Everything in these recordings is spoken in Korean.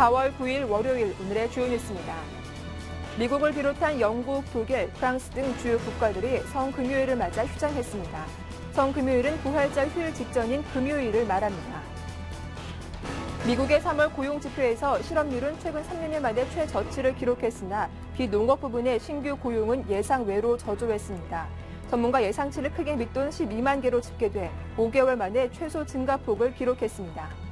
4월 9일 월요일 오늘의 주요 뉴스입니다. 미국을 비롯한 영국, 독일, 프랑스 등 주요 국가들이 성금요일을 맞아 휴장했습니다. 성금요일은 부활절 휴일 직전인 금요일을 말합니다. 미국의 3월 고용지표에서 실업률은 최근 3년여 만에 최저치를 기록했으나 비농업 부분의 신규 고용은 예상외로 저조했습니다. 전문가 예상치를 크게 밑돈 12만 개로 집계돼 5개월 만에 최소 증가폭을 기록했습니다.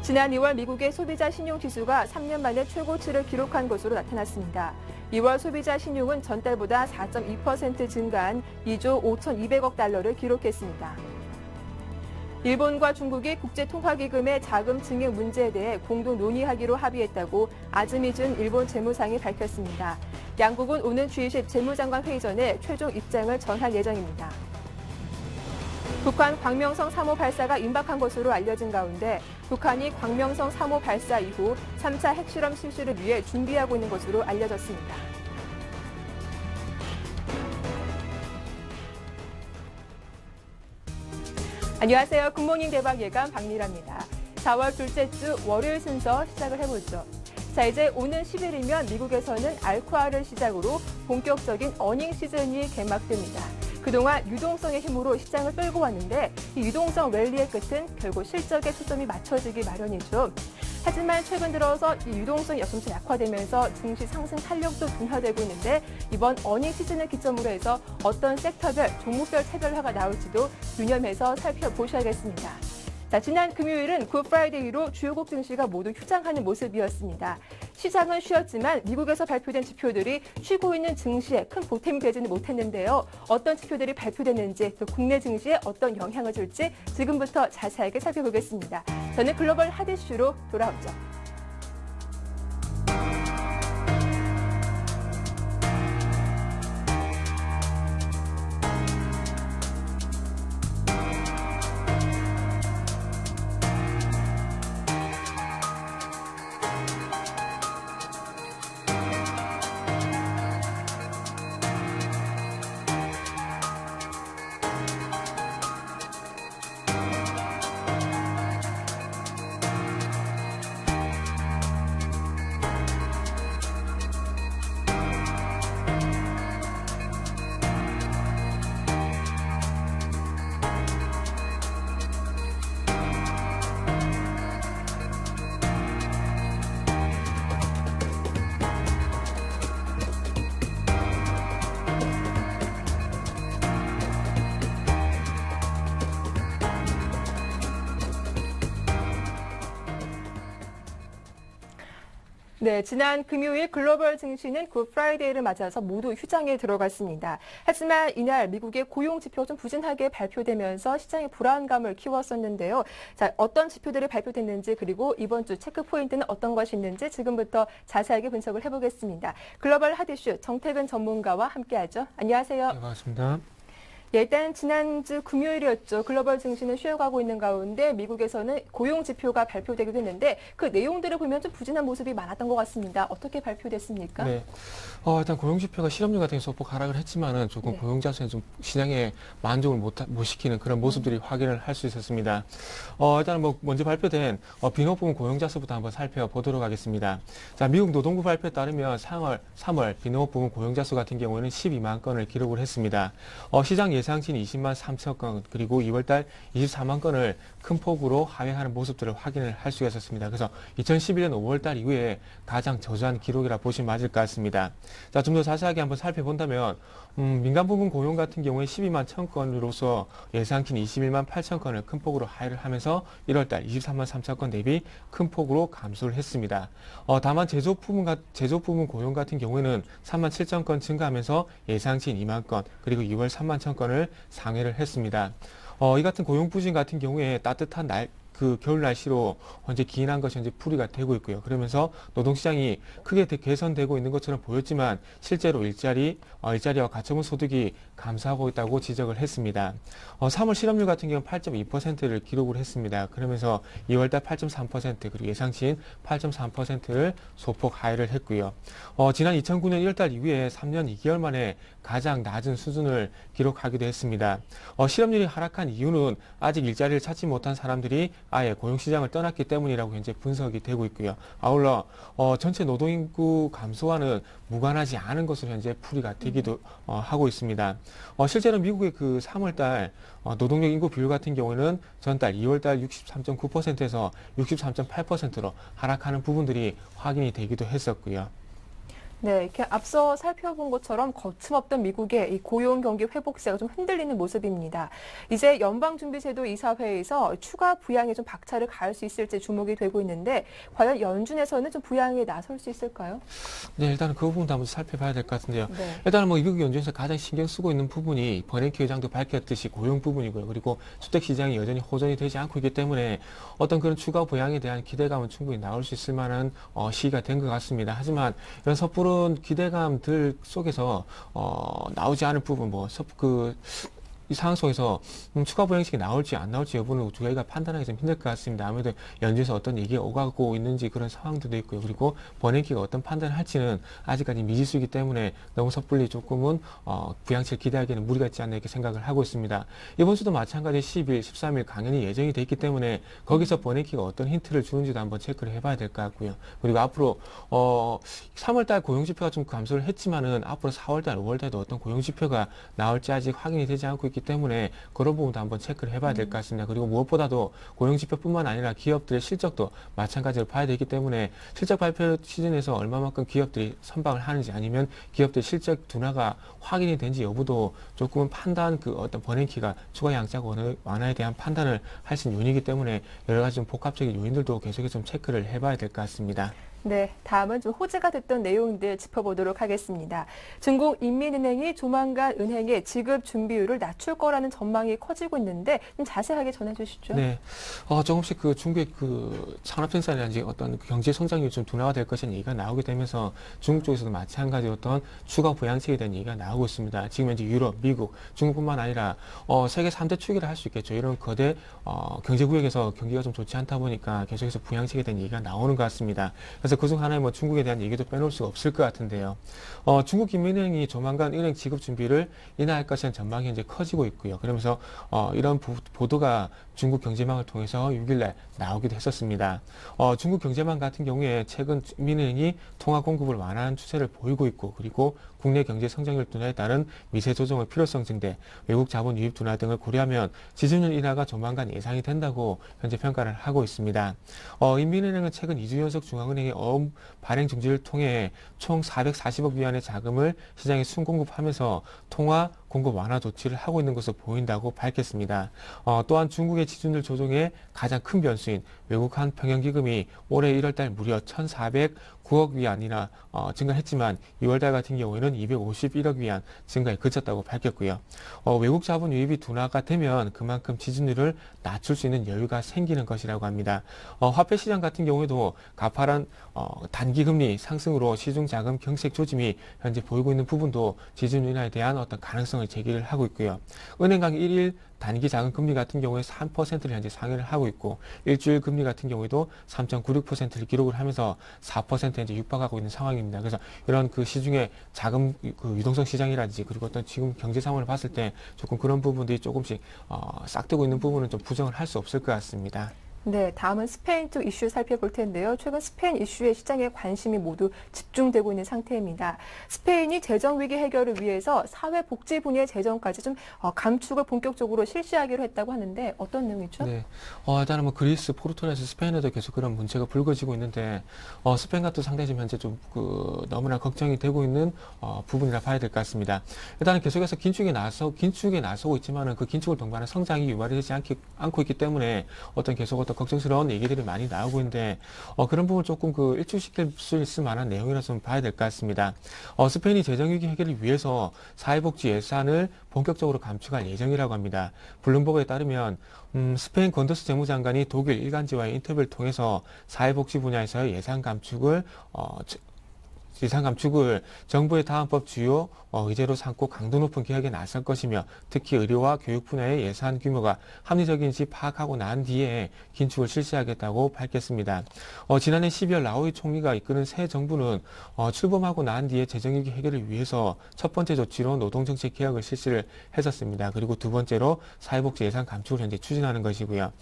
지난 2월 미국의 소비자 신용지수가 3년 만에 최고치를 기록한 것으로 나타났습니다. 2월 소비자 신용은 전달보다 4.2% 증가한 2조 5,200억 달러를 기록했습니다. 일본과 중국이 국제통화기금의 자금 증액 문제에 대해 공동 논의하기로 합의했다고 아즈미준 일본 재무상이 밝혔습니다. 양국은 오는 G20 재무장관 회의 전에 최종 입장을 전할 예정입니다. 북한 광명성 3호 발사가 임박한 것으로 알려진 가운데 북한이 광명성 3호 발사 이후 3차 핵실험 실시를 위해 준비하고 있는 것으로 알려졌습니다. 안녕하세요. 굿모닝 대박 예감 박미라입니다. 4월 둘째 주 월요일 순서 시작을 해보죠. 자, 이제 오는 10일이면 미국에서는 알코알을 시작으로 본격적인 어닝 시즌이 개막됩니다. 그동안 유동성의 힘으로 시장을 끌고 왔는데 이 유동성 랠리의 끝은 결국 실적에 초점이 맞춰지기 마련이죠. 하지만 최근 들어서 이 유동성이 여금치 약화되면서 증시 상승 탄력도 둔화되고 있는데 이번 어닝 시즌을 기점으로 해서 어떤 섹터별, 종목별 차별화가 나올지도 유념해서 살펴보셔야겠습니다. 자, 지난 금요일은 굿프라이데이로 주요국 증시가 모두 휴장하는 모습이었습니다. 시장은 쉬었지만 미국에서 발표된 지표들이 쉬고 있는 증시에 큰 보탬이 되지는 못했는데요. 어떤 지표들이 발표됐는지 또 국내 증시에 어떤 영향을 줄지 지금부터 자세하게 살펴보겠습니다. 저는 글로벌 핫이슈로 돌아오죠. 네, 지난 금요일 글로벌 증시는 굿프라이데이를 맞아서 모두 휴장에 들어갔습니다. 하지만 이날 미국의 고용 지표가 좀 부진하게 발표되면서 시장의 불안감을 키웠었는데요. 자, 어떤 지표들이 발표됐는지 그리고 이번 주 체크 포인트는 어떤 것이 있는지 지금부터 자세하게 분석을 해보겠습니다. 글로벌 핫이슈 정태근 전문가와 함께하죠. 안녕하세요. 네, 반갑습니다. 예, 일단 지난주 금요일이었죠. 글로벌 증시는 쉬어가고 있는 가운데 미국에서는 고용 지표가 발표되기도 했는데 그 내용들을 보면 좀 부진한 모습이 많았던 것 같습니다. 어떻게 발표됐습니까? 네, 일단 고용 지표가 실업률 같은 게 소폭 하락을 했지만은 조금 고용 자체는 좀 시장에 만족을 못 시키는 그런 모습들이 확인을 할 수 있었습니다. 일단 먼저 발표된 비농업 부문 고용 자수부터 한번 살펴보도록 하겠습니다. 자, 미국 노동부 발표에 따르면 3월 비농업 부문 고용 자수 같은 경우에는 12만 건을 기록을 했습니다. 시장 예상치는 20만 3천 건 그리고 2월달 24만 건을 큰 폭으로 하회하는 모습들을 확인을 할 수가 있었습니다. 그래서 2011년 5월달 이후에 가장 저조한 기록이라 보시면 맞을 것 같습니다. 자, 좀 더 자세하게 한번 살펴본다면 민간 부문 고용 같은 경우에 12만 1천 건으로서 예상치는 21만 8천 건을 큰 폭으로 하회를 하면서 1월달 23만 3천 건 대비 큰 폭으로 감소를 했습니다. 다만 제조 부문 고용 같은 경우에는 3만 7천 건 증가하면서 예상치인 2만 건 그리고 2월 3만 1천 건을 상회를 했습니다. 이 같은 고용 부진 같은 경우에 따뜻한 겨울 날씨로 현재 기인한 것이 현재 풀이가 되고 있고요. 그러면서 노동시장이 크게 개선되고 있는 것처럼 보였지만 실제로 일자리와 가처분 소득이 감소하고 있다고 지적을 했습니다. 3월 실업률 같은 경우는 8.2%를 기록을 했습니다. 그러면서 2월달 8.3% 그리고 예상치인 8.3%를 소폭 하회를 했고요. 지난 2009년 1월달 이후에 3년 2개월 만에 가장 낮은 수준을 기록하기도 했습니다. 실업률이 하락한 이유는 아직 일자리를 찾지 못한 사람들이 아예 고용시장을 떠났기 때문이라고 현재 분석이 되고 있고요. 아울러 전체 노동인구 감소와는 무관하지 않은 것으로 현재 풀이가 되기도 하고 있습니다. 실제로 미국의 그 3월달 노동력 인구 비율 같은 경우는 전달 2월달 63.9%에서 63.8%로 하락하는 부분들이 확인이 되기도 했었고요. 네, 이렇게 앞서 살펴본 것처럼 거침없던 미국의 이 고용 경기 회복세가 좀 흔들리는 모습입니다. 이제 연방준비제도 이사회에서 추가 부양에 좀 박차를 가할 수 있을지 주목이 되고 있는데 과연 연준에서는 좀 부양에 나설 수 있을까요? 네, 일단은 그 부분도 한번 살펴봐야 될 것 같은데요. 네. 일단은 뭐 미국 연준에서 가장 신경 쓰고 있는 부분이 버냉키 의장도 밝혔듯이 고용 부분이고요. 그리고 주택 시장이 여전히 호전이 되지 않고 있기 때문에 어떤 그런 추가 부양에 대한 기대감은 충분히 나올 수 있을 만한 시기가 된 것 같습니다. 하지만 이런 섣부른 기대감들 속에서 나오지 않을 부분 이 상황 속에서 추가 부양책이 나올지 안 나올지 여부는 저희가 판단하기 좀 힘들 것 같습니다. 아무래도 연준에서 어떤 얘기가 오가고 있는지 그런 상황들도 있고요. 그리고 버냉키가 어떤 판단을 할지는 아직까지 미지수이기 때문에 너무 섣불리 조금은 부양책을 기대하기에는 무리가 있지 않나 이렇게 생각을 하고 있습니다. 이번 주도 마찬가지 10일, 13일 강연이 예정이 돼 있기 때문에 거기서 버냉키가 어떤 힌트를 주는지도 한번 체크를 해봐야 될 것 같고요. 그리고 앞으로 3월달 고용지표가 좀 감소를 했지만은 앞으로 4월달, 5월달도 어떤 고용지표가 나올지 아직 확인이 되지 않고 있기 때문에 그런 부분도 한번 체크를 해봐야 될 것 같습니다. 그리고 무엇보다도 고용지표뿐만 아니라 기업들의 실적도 마찬가지로 봐야 되기 때문에 실적 발표 시즌에서 얼마만큼 기업들이 선방을 하는지 아니면 기업들의 실적 둔화가 확인이 된지 여부도 조금은 판단 어떤 버냉키가 추가 양적 완화에 대한 판단을 할 수 있는 요인이기 때문에 여러 가지 좀 복합적인 요인들도 계속해서 좀 체크를 해봐야 될 것 같습니다. 네, 다음은 좀 호재가 됐던 내용들 짚어보도록 하겠습니다. 중국 인민은행이 조만간 은행의 지급 준비율을 낮출 거라는 전망이 커지고 있는데 좀 자세하게 전해주시죠. 네, 조금씩 그 중국의 그 산업 생산이라든지 어떤 그 경제 성장률이 좀 둔화가 될 것이라는 얘기가 나오게 되면서 중국 쪽에서도 마찬가지 어떤 추가 부양책에 대한 얘기가 나오고 있습니다. 지금 현재 유럽, 미국, 중국뿐만 아니라 세계 3대 축이라 할 수 있겠죠. 이런 거대 경제구역에서 경기가 좀 좋지 않다 보니까 계속해서 부양책에 대한 얘기가 나오는 것 같습니다. 그래서 그중 하나에 뭐 중국에 대한 얘기도 빼놓을 수가 없을 것 같은데요. 중국 인민은행이 조만간 은행 지급 준비를 인하할 것이라는 전망이 현재 커지고 있고요. 그러면서 이런 보도가 중국 경제망을 통해서 6일날 나오기도 했었습니다. 중국 경제망 같은 경우에 최근 인민은행이 통화 공급을 완화하는 추세를 보이고 있고 그리고 국내 경제 성장률 둔화에 따른 미세 조정의 필요성 증대, 외국 자본 유입 둔화 등을 고려하면 지수율 인하가 조만간 예상이 된다고 현재 평가를 하고 있습니다. 인민은행은 최근 2주 연속 중앙은행의 어음 발행 중지를 통해 총 440억 위안의 자금을 시장에 순공급하면서 통화 공급 완화 조치를 하고 있는 것으로 보인다고 밝혔습니다. 또한 중국의 지준율 조정의 가장 큰 변수인 외국한 평형기금이 올해 1월달 무려 1,409억 위안이나 증가했지만 2월달 같은 경우에는 251억 위안 증가에 그쳤다고 밝혔고요. 외국 자본 유입이 둔화가 되면 그만큼 지준율을 낮출 수 있는 여유가 생기는 것이라고 합니다. 화폐 시장 같은 경우에도 가파른 단기금리 상승으로 시중자금 경색 조짐이 현재 보이고 있는 부분도 지준율 인하에 대한 어떤 가능성을 제기를 하고 있고요. 은행간 1일 단기 자금 금리 같은 경우에 3%를 현재 상회를 하고 있고 일주일 금리 같은 경우에도 3.96%를 기록을 하면서 4%에 이제 육박하고 있는 상황입니다. 그래서 이런 그 시중에 자금 그 유동성 시장이라든지 그리고 어떤 지금 경제 상황을 봤을 때 조금 그런 부분들이 조금씩 싹트고 있는 부분은 좀 부정을 할 수 없을 것 같습니다. 네, 다음은 스페인 쪽 이슈 살펴볼 텐데요. 최근 스페인 이슈에 시장의 관심이 모두 집중되고 있는 상태입니다. 스페인이 재정 위기 해결을 위해서 사회복지 분야의 재정까지 좀 감축을 본격적으로 실시하기로 했다고 하는데 어떤 내용이죠? 네, 일단은 뭐 그리스, 포르투갈에서 스페인에도 계속 그런 문제가 불거지고 있는데 스페인 같은 상당히 지금 현재 좀 너무나 걱정이 되고 있는 부분이라 봐야 될 것 같습니다. 일단은 계속해서 긴축에 나서고 있지만은 그 긴축을 동반한 성장이 유발되지 않고 있기 때문에 어떤 걱정스러운 얘기들이 많이 나오고 있는데 그런 부분 조금 일축시킬 수 있을 만한 내용이라서 좀 봐야 될 것 같습니다. 스페인이 재정위기 해결을 위해서 사회복지 예산을 본격적으로 감축할 예정이라고 합니다. 블룸버그에 따르면 스페인 건더스 재무장관이 독일 일간지와의 인터뷰를 통해서 사회복지 분야에서의 예산 감축을 예산 감축을 정부의 다음법 주요 의제로 삼고 강도 높은 개혁에 나설 것이며 특히 의료와 교육 분야의 예산 규모가 합리적인지 파악하고 난 뒤에 긴축을 실시하겠다고 밝혔습니다. 지난해 12월 라오이 총리가 이끄는 새 정부는 출범하고 난 뒤에 재정위기 해결을 위해서 첫 번째 조치로 노동정책 개혁을 실시를 했었습니다. 그리고 두 번째로 사회복지 예산 감축을 현재 추진하는 것이고요.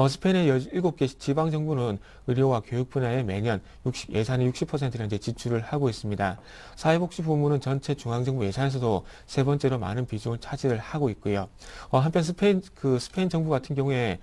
스페인의 17개 지방정부는 의료와 교육 분야에 매년 예산의 60%를 현재 지출을 하고 있습니다. 사회복지부문은 전체 중앙정부 예산에서도 세 번째로 많은 비중을 차지를 하고 있고요. 한편 스페인 정부 같은 경우에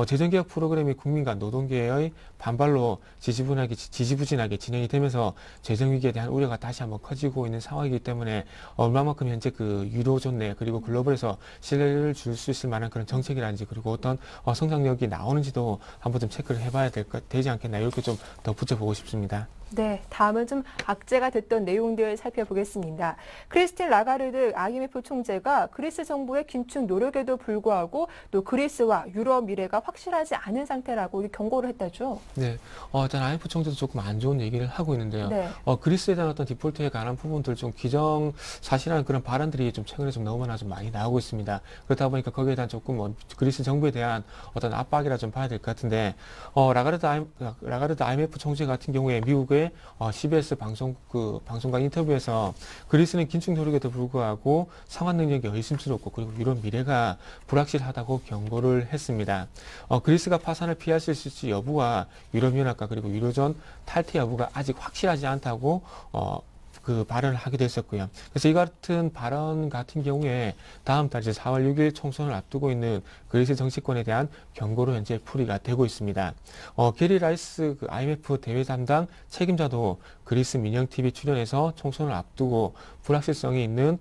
재정개혁 프로그램이 국민 간 노동계의 반발로 지지부진하게 진행이 되면서 재정위기에 대한 우려가 다시 한번 커지고 있는 상황이기 때문에 얼마만큼 현재 그 유로존 내 그리고 글로벌에서 신뢰를 줄 수 있을 만한 그런 정책이라든지 그리고 어떤 성장력이 나오는지도 한번 좀 체크를 해봐야 되지 않겠나 이렇게 좀 덧붙여보고 싶습니다. 네, 다음은 좀 악재가 됐던 내용들 살펴보겠습니다. 크리스틴 라가르드 IMF 총재가 그리스 정부의 긴축 노력에도 불구하고 또 그리스와 유럽 미래가 확실하지 않은 상태라고 경고를 했다죠. 네, 일단 IMF 총재도 조금 안 좋은 얘기를 하고 있는데요. 네. 그리스에 대한 어떤 디폴트에 관한 부분들 좀 기정사실한 그런 발언들이 좀 최근에 좀 너무나 좀 많이 나오고 있습니다. 그렇다 보니까 거기에 대한 조금 그리스 정부에 대한 어떤 압박이라 좀 봐야 될 것 같은데, 라가르드 IMF 총재 같은 경우에 미국의 CBS 방송과 인터뷰에서 그리스는 긴축 노력에도 불구하고 상환 능력이 의심스럽고 그리고 유럽 미래가 불확실하다고 경고를 했습니다. 그리스가 파산을 피할 수 있을지 여부와 유럽연합과 그리고 유로존 탈퇴 여부가 아직 확실하지 않다고 그 발언을 하기도 했었고요. 그래서 이 같은 발언 같은 경우에 다음 달 이제 4월 6일 총선을 앞두고 있는 그리스 정치권에 대한 경고로 현재 풀이가 되고 있습니다. 게리 라이스 그 IMF 대외 담당 책임자도 그리스 민영 TV 출연해서 총선을 앞두고 불확실성이 있는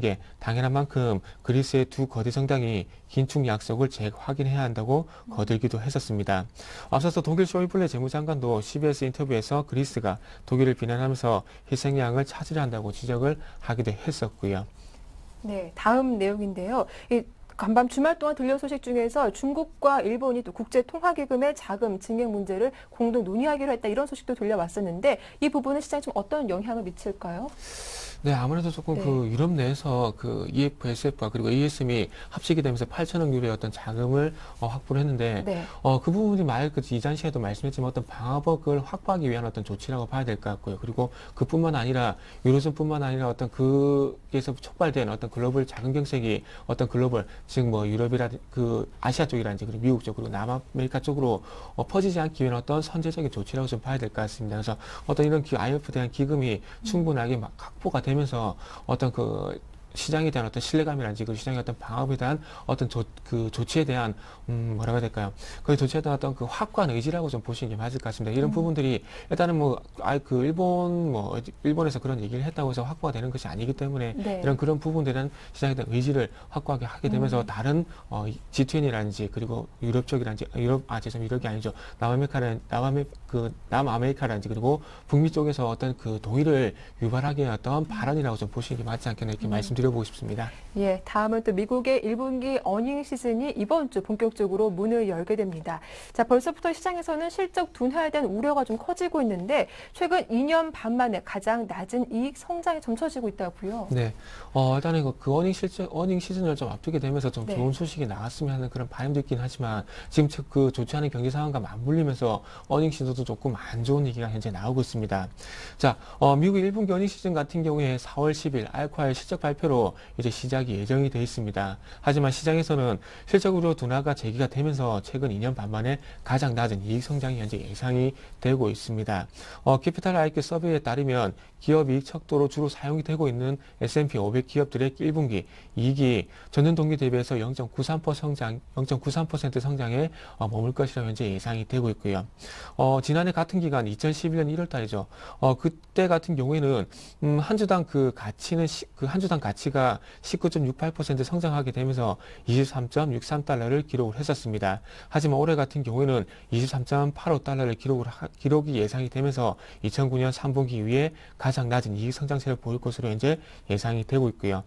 게 당연한 만큼 그리스의 두 거대 정당이 긴축 약속을 재확인해야 한다고 거들기도 했었습니다. 앞서서 독일 쇼이블레 재무장관도 CBS 인터뷰에서 그리스가 독일을 비난하면서 희생양을 찾으려 한다고 지적을 하기도 했었고요. 네, 다음 내용인데요. 간밤 주말 동안 들려온 소식 중에서 중국과 일본이 또 국제통화기금의 자금 증액 문제를 공동 논의하기로 했다 이런 소식도 들려왔었는데 이 부분은 시장에 좀 어떤 영향을 미칠까요? 네, 아무래도 조금 네. 그 유럽 내에서 그 EFSF와 그리고 ASM이 합치게 되면서 8천억 유로의 어떤 자금을 확보를 했는데, 네. 그 부분이 이전 시에도 말씀했지만 어떤 방화벽을 확보하기 위한 어떤 조치라고 봐야 될 것 같고요. 그리고 그뿐만 아니라 유로존뿐만 아니라 어떤 그에서 촉발된 어떤 글로벌 자금 경색이 어떤 글로벌 즉 뭐 유럽이라든지 그 아시아 쪽이라든지 그리고 미국 쪽 그리고 남아메리카 쪽으로 퍼지지 않기 위한 어떤 선제적인 조치라고 좀 봐야 될 것 같습니다. 그래서 어떤 이런 IMF에 대한 기금이 충분하게 막 확보가 되면서 어떤 그 시장에 대한 어떤 신뢰감이라든지 그 시장의 어떤 방업에 대한 어떤 조치에 대한 뭐라고 해야 될까요? 그 조치에 대한 어떤 그 확고한 의지라고 좀 보시는 게 맞을 것 같습니다. 이런 부분들이 일단은 일본에서 그런 얘기를 했다고 해서 확보가 되는 것이 아니기 때문에 네. 그런 부분들에 대한 시장에 대한 의지를 확고하게 하게 되면서 다른 G20이라든지 그리고 유럽 쪽이라든지 유럽이 아니죠. 남아메리카라든지 그리고 북미 쪽에서 어떤 그 동의를 유발하게 어떤 발언이라고 좀 보시는 게 맞지 않겠나 이렇게 말씀드려보고 싶습니다. 예, 다음은 또 미국의 1분기 어닝 시즌이 이번 주 본격적으로 문을 열게 됩니다. 자, 벌써부터 시장에서는 실적 둔화에 대한 우려가 좀 커지고 있는데 최근 2년 반 만에 가장 낮은 이익 성장이 점쳐지고 있다고요. 네, 일단은 그 어닝 시즌을 좀 앞두게 되면서 좀 네. 좋은 소식이 나왔으면 하는 그런 바람도 있긴 하지만 지금 그 좋지 않은 경제 상황과 맞물리면서 어닝 시즌도 조금 안 좋은 얘기가 현재 나오고 있습니다. 자, 미국 1분기 어닝 시즌 같은 경우에 4월 10일 알코아의 실적 발표로 이제 시작이 예정이 되어 있습니다. 하지만 시장에서는 실적으로 둔화가 제기가 되면서 최근 2년 반 만에 가장 낮은 이익 성장이 현재 예상이 되고 있습니다. 캐피탈 IQ 서비에 따르면 기업 이익 척도로 주로 사용이 되고 있는 S&P 500 기업들의 1분기 이익이 전년 동기 대비해서 0.93% 성장에 머물 것이라 현재 예상이 되고 있고요. 지난해 같은 기간 2011년 1월 달이죠. 그때 같은 경우에는 한 주당 가치가 19.68% 성장하게 되면서 23.63달러를 기록을 했었습니다. 하지만 올해 같은 경우에는 23.85달러를 기록이 예상이 되면서 2009년 3분기 이후에 가장 낮은 이익 성장세를 보일 것으로 현재 예상이 되고 있고요.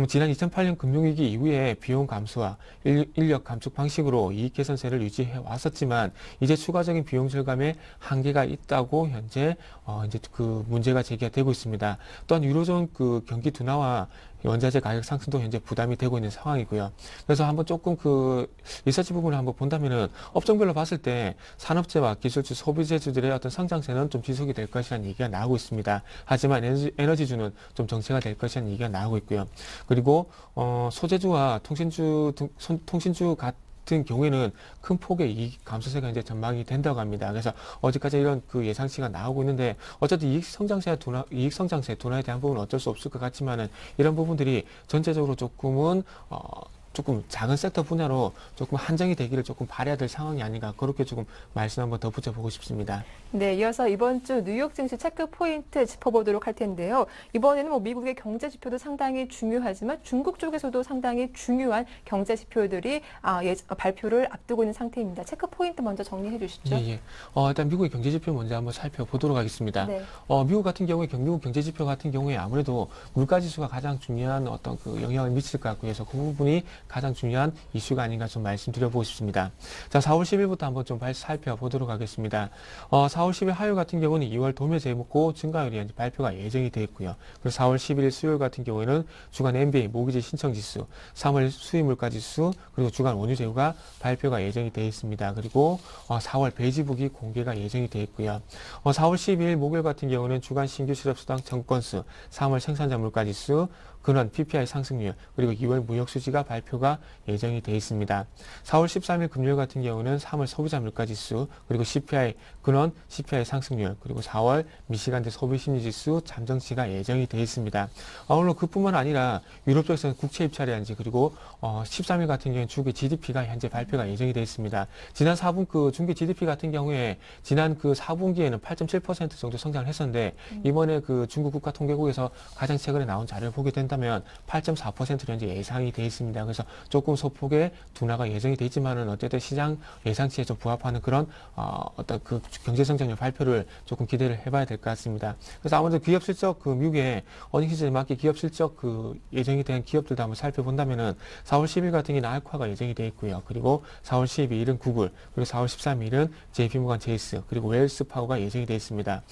지난 2008년 금융위기 이후에 비용 감소와 인력 감축 방식으로 이익 개선세를 유지해 왔었지만 이제 추가적인 비용 절감에 한계가 있다고 현재 이제 그 문제가 제기가 되고 있습니다. 또한 유로존 그 경기 둔화와 원자재 가격 상승도 현재 부담이 되고 있는 상황이고요. 그래서 한번 조금 그 리서치 부분을 한번 본다면은 업종별로 봤을 때 산업재와 기술주, 소비재주들의 어떤 성장세는 좀 지속이 될 것이라는 얘기가 나오고 있습니다. 하지만 에너지주는 좀 정체가 될 것이라는 얘기가 나오고 있고요. 그리고 소재주와 통신주 같은 경우에는 큰 폭의 이익 감소세가 이제 전망이 된다고 합니다. 그래서 어제까지 이런 그 예상치가 나오고 있는데 어쨌든 이익 성장세 둔화에 대한 부분은 어쩔 수 없을 것 같지만은 이런 부분들이 전체적으로 조금 작은 섹터 분야로 조금 한정이 되기를 조금 바라야 될 상황이 아닌가 그렇게 조금 말씀 한번 덧붙여보고 싶습니다. 네, 이어서 이번 주 뉴욕 증시 체크 포인트 짚어보도록 할 텐데요. 이번에는 뭐 미국의 경제 지표도 상당히 중요하지만 중국 쪽에서도 상당히 중요한 경제 지표들이 발표를 앞두고 있는 상태입니다. 체크 포인트 먼저 정리해 주시죠. 예. 일단 미국의 경제 지표 먼저 한번 살펴보도록 하겠습니다. 네. 미국 같은 경우에 미국 경제 지표 같은 경우에 아무래도 물가 지수가 가장 중요한 어떤 그 영향을 미칠 것 같고 해서 그 부분이 가장 중요한 이슈가 아닌가 좀 말씀드려보고 싶습니다. 자, 4월 10일부터 한번 좀 살펴보도록 하겠습니다. 4월 10일 화요일 같은 경우는 2월 도매 재고 증가율이 발표가 예정이 되어 있고요. 그리고 4월 11일 수요일 같은 경우에는 주간 NBA 모기지 신청 지수, 3월 수입 물가 지수, 그리고 주간 원유 재고가 발표가 예정이 되어 있습니다. 그리고 4월 배지부기 공개가 예정이 되어 있고요. 4월 12일 목요일 같은 경우는 주간 신규 실업수당 정건수, 3월 생산자 물가 지수, 근원 PPI 상승률, 그리고 2월 무역 수지가 발표가 예정이 되어 있습니다. 4월 13일 금요일 같은 경우는 3월 소비자 물가 지수, 그리고 CPI 근원 CPI 상승률, 그리고 4월 미시간대 소비심리 지수 잠정치가 예정이 되어 있습니다. 물론 그뿐만 아니라 유럽 쪽에서는 국채 입찰이란지 그리고 13일 같은 경우는 중국 GDP가 현재 발표가 예정이 되어 있습니다. 지난 4분 그 중국 GDP 같은 경우에 지난 그 4분기에는 8.7% 정도 성장을 했었는데 이번에 그 중국 국가통계국에서 가장 최근에 나온 자료를 보게 된다면 8.4%로 현재 예상이 되어 있습니다. 그래서 조금 소폭의 둔화가 예정이 되어 있지만은 어쨌든 시장 예상치에 좀 부합하는 그런 어떤 그 경제 성장률 발표를 조금 기대를 해봐야 될 것 같습니다. 그래서 아무래도 기업 실적 그 미국의 어닝 시즌에 맞게 기업 실적 그 예정이 된 기업들도 한번 살펴본다면은 4월 10일 같은 경우는 알코아가 예정이 되어 있고요. 그리고 4월 12일은 구글, 그리고 4월 13일은 JP모간 체이스, 그리고 웰스 파고가 예정이 되어 있습니다.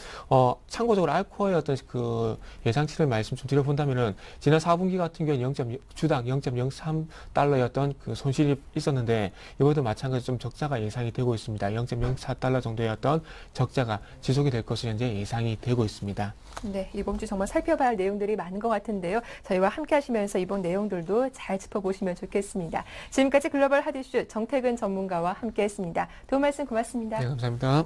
참고적으로 알코아의 어떤 그 예상치를 말씀 좀 드려본다면은 지난 4분기 같은 경우는 주당 0.03달러였던 그 손실이 있었는데 이번에도 마찬가지로 좀 적자가 예상이 되고 있습니다. 0.04달러 정도였던 적자가 지속이 될 것으로 현재 예상이 되고 있습니다. 네, 이번 주 정말 살펴봐야 할 내용들이 많은 것 같은데요. 저희와 함께 하시면서 이번 내용들도 잘 짚어보시면 좋겠습니다. 지금까지 글로벌 핫이슈 정태근 전문가와 함께했습니다. 도움 말씀 고맙습니다. 네, 감사합니다.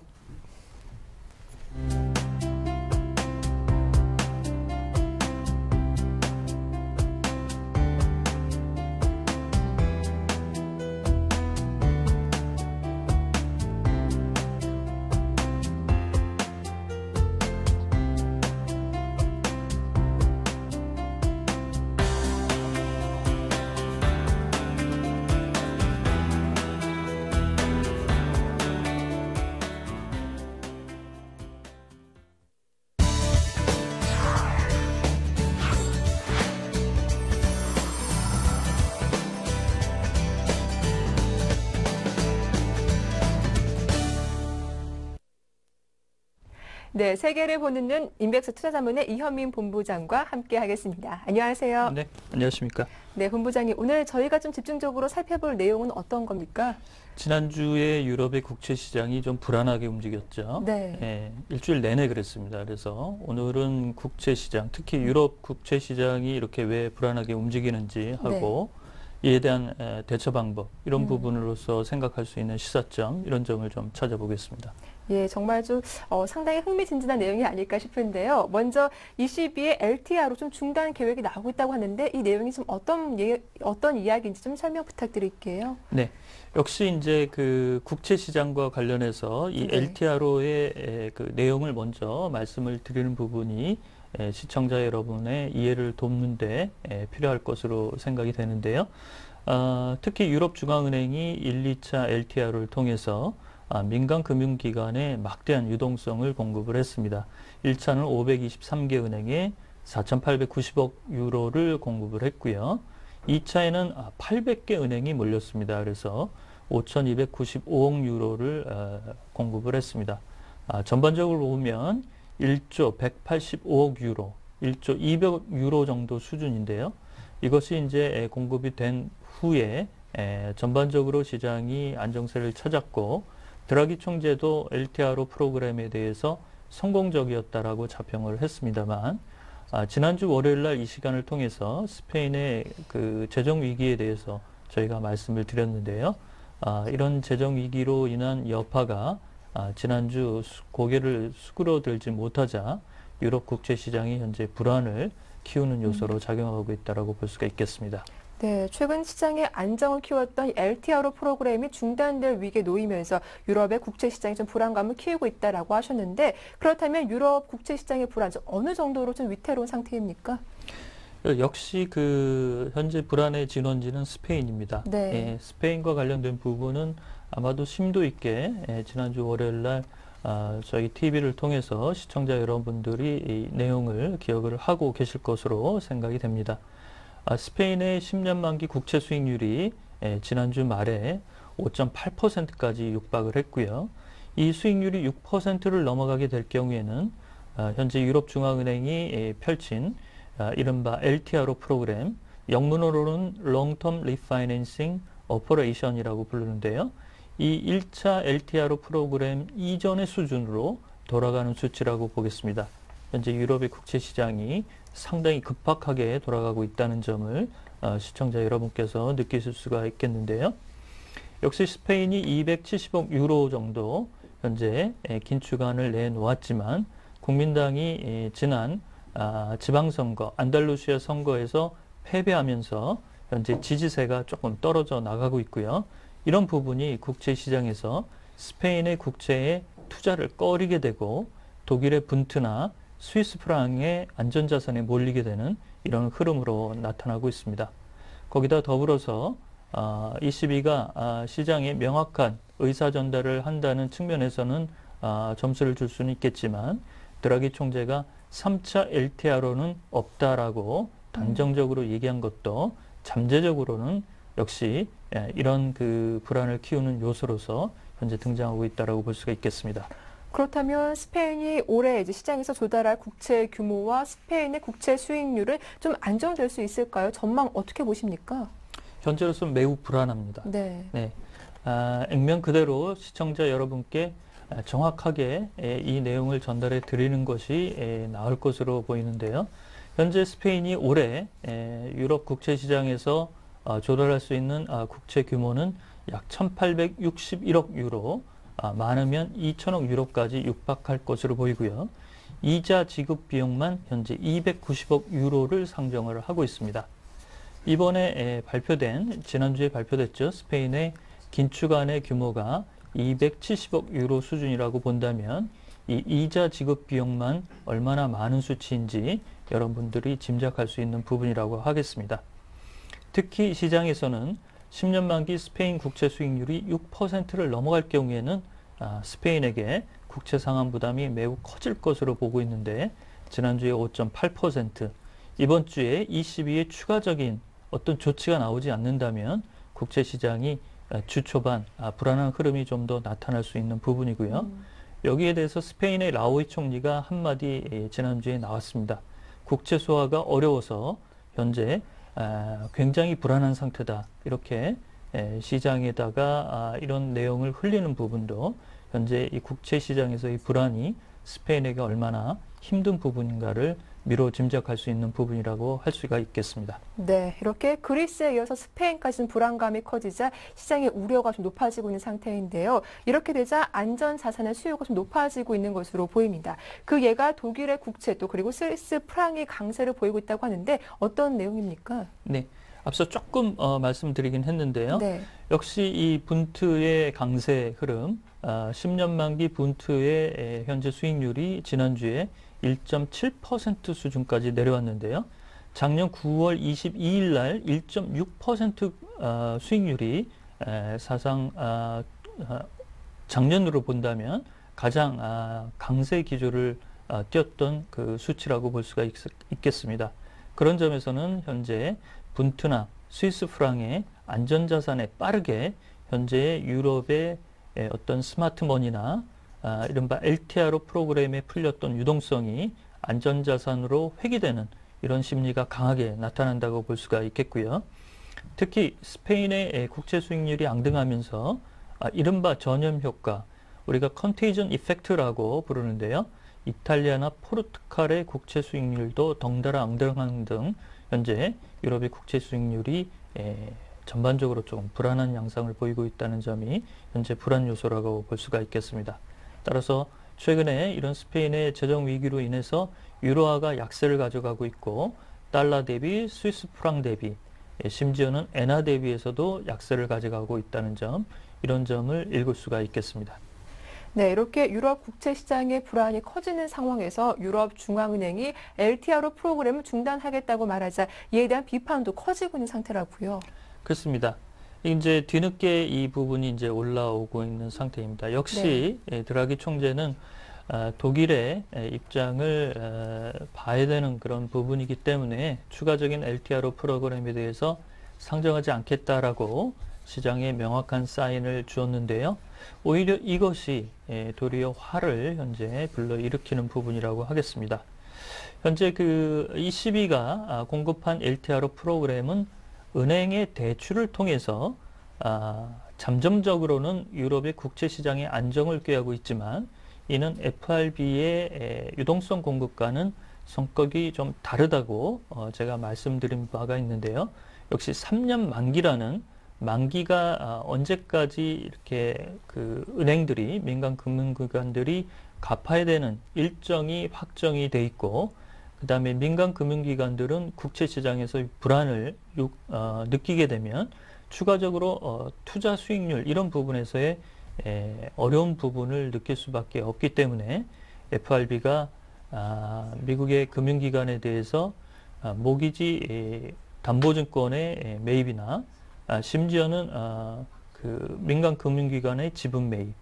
네, 세계를 보는 눈 인백스 투자자문의 이현민 본부장과 함께하겠습니다. 안녕하세요. 네, 안녕하십니까. 네, 본부장님, 오늘 저희가 좀 집중적으로 살펴볼 내용은 어떤 겁니까? 지난주에 유럽의 국채 시장이 좀 불안하게 움직였죠. 네. 예, 일주일 내내 그랬습니다. 그래서 오늘은 국채 시장, 특히 유럽 국채 시장이 이렇게 왜 불안하게 움직이는지 하고 이에 대한 대처 방법, 이런 부분으로서 생각할 수 있는 시사점, 이런 점을 좀 찾아보겠습니다. 예, 정말 좀 상당히 흥미진진한 내용이 아닐까 싶은데요. 먼저 22의 LTR로 좀 중단 계획이 나오고 있다고 하는데 이 내용이 좀 어떤 이야기인지 좀 설명 부탁드릴게요. 네, 역시 이제 그 국채 시장과 관련해서 이 LTRO의 그 내용을 먼저 말씀을 드리는 부분이 시청자 여러분의 이해를 돕는데 필요할 것으로 생각이 되는데요. 특히 유럽중앙은행이 1, 2차 LTR을 통해서 민간 금융기관에 막대한 유동성을 공급을 했습니다. 1차는 523개 은행에 4,890억 유로를 공급을 했고요. 2차에는 800개 은행이 몰렸습니다. 그래서 5,295억 유로를 공급을 했습니다. 전반적으로 보면 1조 185억 유로, 1조 200억 유로 정도 수준인데요. 이것이 이제 공급이 된 후에 전반적으로 시장이 안정세를 찾았고 드라기 총재도 LTRO 프로그램에 대해서 성공적이었다라고 자평을 했습니다만 지난주 월요일 날 이 시간을 통해서 스페인의 그 재정 위기에 대해서 저희가 말씀을 드렸는데요. 이런 재정 위기로 인한 여파가 지난주 고개를 수그러들지 못하자 유럽 국제 시장이 현재 불안을 키우는 요소로 작용하고 있다라고 볼 수가 있겠습니다. 네, 최근 시장의 안정을 키웠던 LTRO 프로그램이 중단될 위기에 놓이면서 유럽의 국제 시장이 좀 불안감을 키우고 있다라고 하셨는데 그렇다면 유럽 국제 시장의 불안 어느 정도로 좀 위태로운 상태입니까? 역시 그 현재 불안의 진원지는 스페인입니다. 네. 스페인과 관련된 부분은 아마도 심도 있게 지난주 월요일 날 저희 TV를 통해서 시청자 여러분들이 이 내용을 기억을 하고 계실 것으로 생각이 됩니다. 스페인의 10년 만기 국채 수익률이 지난주 말에 5.8%까지 육박을 했고요. 이 수익률이 6%를 넘어가게 될 경우에는 현재 유럽중앙은행이 펼친 이른바 LTRO 프로그램, 영문으로는 Long Term Refinancing Operation이라고 부르는데요. 이 1차 LTRO 프로그램 이전의 수준으로 돌아가는 수치라고 보겠습니다. 현재 유럽의 국채 시장이 상당히 급박하게 돌아가고 있다는 점을 시청자 여러분께서 느끼실 수가 있겠는데요. 역시 스페인이 270억 유로 정도 현재 긴축안을 내놓았지만 국민당이 지난 지방선거, 안달루시아 선거에서 패배하면서 현재 지지세가 조금 떨어져 나가고 있고요. 이런 부분이 국채 시장에서 스페인의 국채에 투자를 꺼리게 되고 독일의 분트나 스위스 프랑의 안전자산에 몰리게 되는 이런 흐름으로 나타나고 있습니다. 거기다 더불어서 ECB가 시장에 명확한 의사 전달을 한다는 측면에서는 점수를 줄 수는 있겠지만 드라기 총재가 3차 LTRO는 없다라고 단정적으로 얘기한 것도 잠재적으로는 역시 이런 그 불안을 키우는 요소로서 현재 등장하고 있다라고 볼 수가 있겠습니다. 그렇다면 스페인이 올해 이제 시장에서 조달할 국채 규모와 스페인의 국채 수익률은 좀 안정될 수 있을까요? 전망 어떻게 보십니까? 현재로서는 매우 불안합니다. 네. 액면 그대로 시청자 여러분께 정확하게 이 내용을 전달해 드리는 것이 나을 것으로 보이는데요. 현재 스페인이 올해 유럽 국채 시장에서 조달할 수 있는 국채 규모는 약 1,861억 유로, 많으면 2천억 유로까지 육박할 것으로 보이고요. 이자 지급 비용만 현재 290억 유로를 상정을 하고 있습니다. 이번에 지난주에 발표됐죠. 스페인의 긴축안의 규모가 270억 유로 수준이라고 본다면 이 이자 지급 비용만 얼마나 많은 수치인지 여러분들이 짐작할 수 있는 부분이라고 하겠습니다. 특히 시장에서는 10년 만기 스페인 국채 수익률이 6%를 넘어갈 경우에는 스페인에게 국채 상환 부담이 매우 커질 것으로 보고 있는데 지난주에 5.8%, 이번 주에 ECB의 추가적인 어떤 조치가 나오지 않는다면 국채 시장이 주 초반 불안한 흐름이 좀 더 나타날 수 있는 부분이고요. 여기에 대해서 스페인의 라오이 총리가 한마디 지난주에 나왔습니다. 국채 소화가 어려워서 현재 굉장히 불안한 상태다. 이렇게 시장에다가 이런 내용을 흘리는 부분도 현재 이 국채 시장에서의 불안이 스페인에게 얼마나 힘든 부분인가를 미뤄 짐작할 수 있는 부분이라고 할 수가 있겠습니다. 네, 이렇게 그리스에 이어서 스페인까지는 불안감이 커지자 시장의 우려가 좀 높아지고 있는 상태인데요. 이렇게 되자 안전자산의 수요가 좀 높아지고 있는 것으로 보입니다. 그 예가 독일의 국채 또 그리고 스위스 프랑이 강세를 보이고 있다고 하는데 어떤 내용입니까? 네, 앞서 조금 말씀드리긴 했는데요. 네. 역시 이 분트의 강세 흐름, 10년 만기 분트의 현재 수익률이 지난주에 1.7% 수준까지 내려왔는데요. 작년 9월 22일 날 1.6% 수익률이 사상 작년으로 본다면 가장 강세 기조를 띄었던 그 수치라고 볼 수가 있겠습니다. 그런 점에서는 현재 분트나 스위스 프랑의 안전자산에 빠르게 현재 유럽의 어떤 스마트머니나 이른바 LTRO 프로그램에 풀렸던 유동성이 안전자산으로 회귀되는 이런 심리가 강하게 나타난다고 볼 수가 있겠고요. 특히 스페인의 국채 수익률이 앙등하면서 이른바 전염 효과, 우리가 컨테이전 이펙트라고 부르는데요. 이탈리아나 포르투갈의 국채 수익률도 덩달아 앙등하는 등 현재 유럽의 국채 수익률이 전반적으로 조금 불안한 양상을 보이고 있다는 점이 현재 불안 요소라고 볼 수가 있겠습니다. 따라서 최근에 이런 스페인의 재정 위기로 인해서 유로화가 약세를 가져가고 있고 달러 대비 스위스 프랑 대비 심지어는 엔화 대비에서도 약세를 가져가고 있다는 점, 이런 점을 읽을 수가 있겠습니다. 네, 이렇게 유럽 국채 시장의 불안이 커지는 상황에서 유럽 중앙은행이 LTRO 프로그램을 중단하겠다고 말하자 이에 대한 비판도 커지고 있는 상태라고요. 그렇습니다. 이제 뒤늦게 이 부분이 이제 올라오고 있는 상태입니다. 역시 드라기 총재는 독일의 입장을 봐야 되는 그런 부분이기 때문에 추가적인 LTRO 프로그램에 대해서 상정하지 않겠다라고 시장에 명확한 사인을 주었는데요. 오히려 이것이 도리어 화를 현재 불러일으키는 부분이라고 하겠습니다. 현재 그 ECB가 공급한 LTRO 프로그램은 은행의 대출을 통해서 잠정적으로는 유럽의 국채 시장의 안정을 꾀하고 있지만 이는 FRB의 유동성 공급과는 성격이 좀 다르다고 제가 말씀드린 바가 있는데요. 역시 3년 만기라는 만기가 언제까지 이렇게 그 은행들이 민간 금융기관들이 갚아야 되는 일정이 확정이 돼 있고, 그 다음에 민간 금융기관들은 국채 시장에서 불안을 느끼게 되면 추가적으로 투자 수익률 이런 부분에서의 어려운 부분을 느낄 수밖에 없기 때문에 FRB가 미국의 금융기관에 대해서 모기지 담보증권의 매입이나 심지어는 그 민간 금융기관의 지분 매입,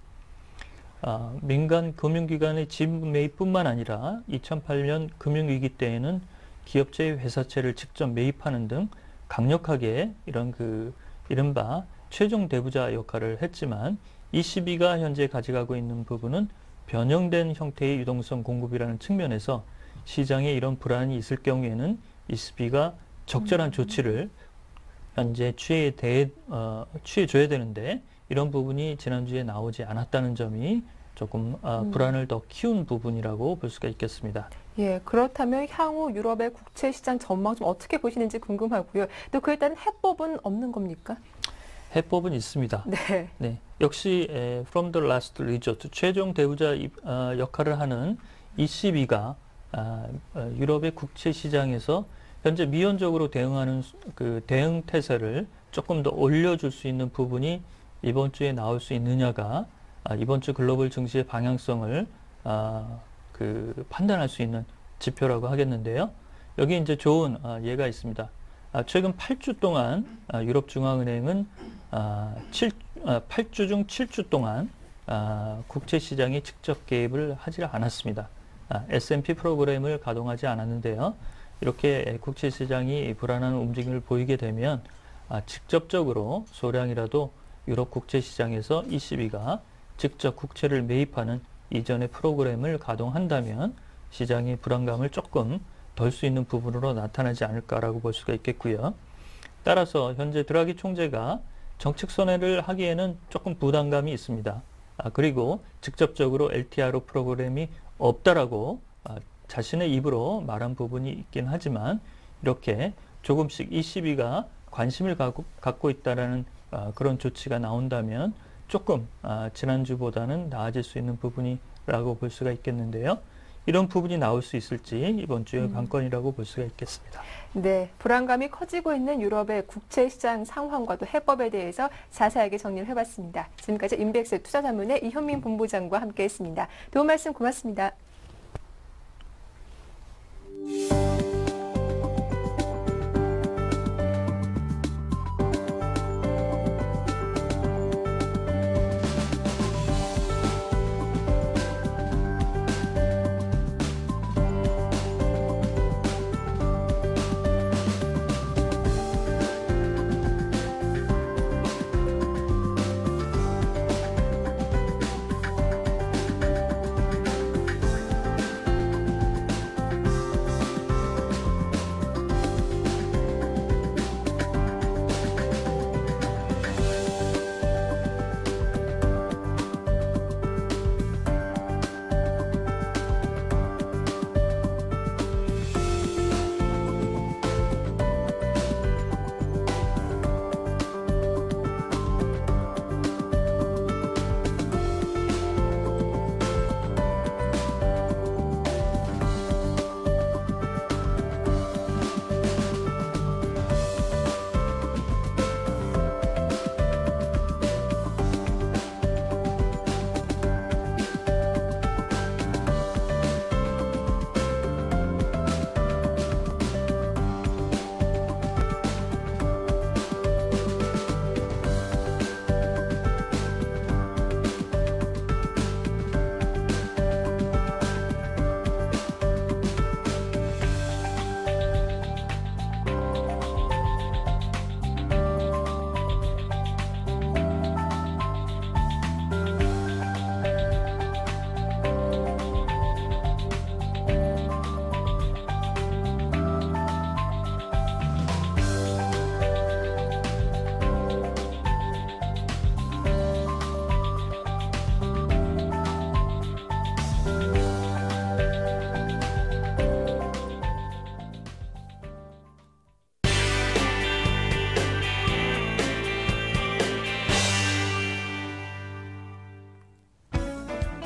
민간 금융기관의 지분 매입뿐만 아니라 2008년 금융위기 때에는 기업체의 회사채를 직접 매입하는 등 강력하게 이런 그 이른바 최종 대부자 역할을 했지만 ECB가 현재 가져가고 있는 부분은 변형된 형태의 유동성 공급이라는 측면에서 시장에 이런 불안이 있을 경우에는 ECB가 적절한 조치를 현재 취해줘야 되는데 이런 부분이 지난주에 나오지 않았다는 점이 조금 불안을 더 키운 부분이라고 볼 수가 있겠습니다. 예, 그렇다면 향후 유럽의 국채 시장 전망 좀 어떻게 보시는지 궁금하고요. 또 그에 따른 해법은 없는 겁니까? 해법은 있습니다. 네. 역시 from the last resort, 최종 대우자 역할을 하는 ECB가 유럽의 국채 시장에서 현재 미온적으로 대응하는 그 대응 태세를 조금 더 올려줄 수 있는 부분이 이번 주에 나올 수 있느냐가 이번 주 글로벌 증시의 방향성을 그 판단할 수 있는 지표라고 하겠는데요. 여기 이제 좋은 예가 있습니다. 최근 8주 동안 유럽 중앙은행은 8주 중 7주 동안 국채 시장에 직접 개입을 하지 않았습니다. S&P 프로그램을 가동하지 않았는데요. 이렇게 국채 시장이 불안한 움직임을 보이게 되면 직접적으로 소량이라도 유럽 국채 시장에서 ECB가 직접 국채를 매입하는 이전의 프로그램을 가동한다면 시장의 불안감을 조금 덜 수 있는 부분으로 나타나지 않을까라고 볼 수가 있겠고요. 따라서 현재 드라기 총재가 정책 선회를 하기에는 조금 부담감이 있습니다. 그리고 직접적으로 LTRO 프로그램이 없다라고 자신의 입으로 말한 부분이 있긴 하지만 이렇게 조금씩 ECB가 관심을 갖고 있다라는 그런 조치가 나온다면 조금 지난주보다는 나아질 수 있는 부분이라고 볼 수가 있겠는데요. 이런 부분이 나올 수 있을지 이번 주의 관건이라고 볼 수가 있겠습니다. 네, 불안감이 커지고 있는 유럽의 국채 시장 상황과 또 해법에 대해서 자세하게 정리를 해봤습니다. 지금까지 인백스 투자자문의 이현민 본부장과 함께했습니다. 도움 말씀 고맙습니다.